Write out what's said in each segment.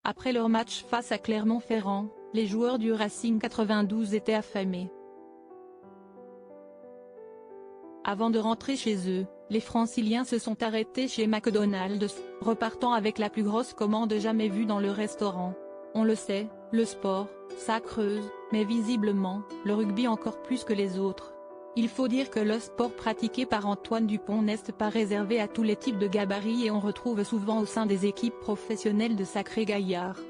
Après leur match face à Clermont-Ferrand, les joueurs du Racing 92 étaient affamés. Avant de rentrer chez eux, les Franciliens se sont arrêtés chez McDonald's, repartant avec la plus grosse commande jamais vue dans le restaurant. On le sait, le sport, ça creuse, mais visiblement, le rugby encore plus que les autres. Il faut dire que le sport pratiqué par Antoine Dupont n'est pas réservé à tous les types de gabarits et on retrouve souvent au sein des équipes professionnelles de sacrés gaillards.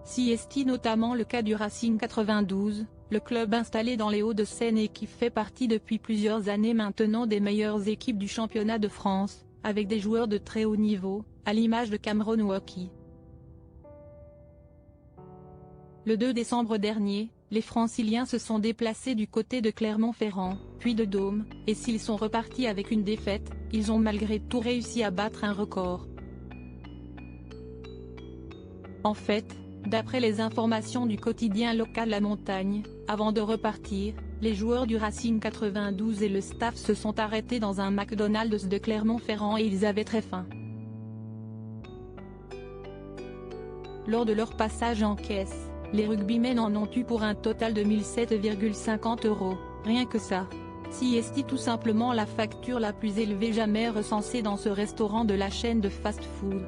Si est notamment le cas du Racing 92, le club installé dans les Hauts-de-Seine et qui fait partie depuis plusieurs années maintenant des meilleures équipes du championnat de France, avec des joueurs de très haut niveau, à l'image de Cameron Wauquiez. Le 2 décembre dernier, les Franciliens se sont déplacés du côté de Clermont-Ferrand, puis de Dôme, et s'ils sont repartis avec une défaite, ils ont malgré tout réussi à battre un record. En fait, d'après les informations du quotidien local La Montagne, avant de repartir, les joueurs du Racing 92 et le staff se sont arrêtés dans un McDonald's de Clermont-Ferrand et ils avaient très faim. Lors de leur passage en caisse, les rugbymen en ont eu pour un total de 1007,50 €, rien que ça. Si est tout simplement la facture la plus élevée jamais recensée dans ce restaurant de la chaîne de fast-food.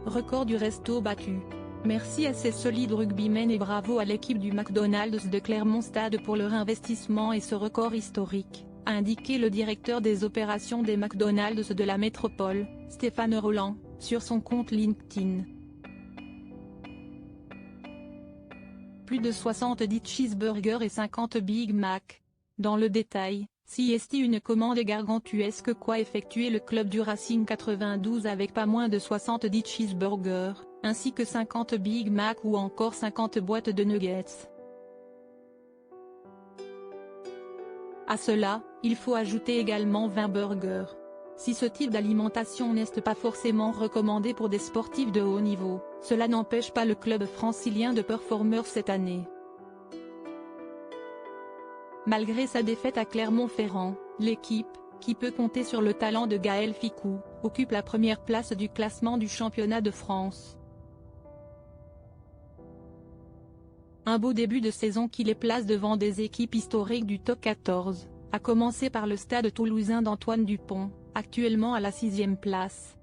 Record du resto battu. Merci à ces solides rugbymen et bravo à l'équipe du McDonald's de Clermont-Stade pour leur investissement et ce record historique, a indiqué le directeur des opérations des McDonald's de la métropole, Stéphane Roland, sur son compte LinkedIn. Plus de 70 cheeseburgers et 50 Big Mac. Dans le détail, si est une commande gargantuesque qu'a effectué le club du Racing 92 avec pas moins de 70 cheeseburgers, ainsi que 50 Big Mac ou encore 50 boîtes de nuggets. À cela, il faut ajouter également 20 burgers. Si ce type d'alimentation n'est pas forcément recommandé pour des sportifs de haut niveau, cela n'empêche pas le club francilien de performer cette année. Malgré sa défaite à Clermont-Ferrand, l'équipe, qui peut compter sur le talent de Gaël Fickou, occupe la première place du classement du championnat de France. Un beau début de saison qui les place devant des équipes historiques du top 14, à commencer par le Stade toulousain d'Antoine Dupont, actuellement à la 6e place.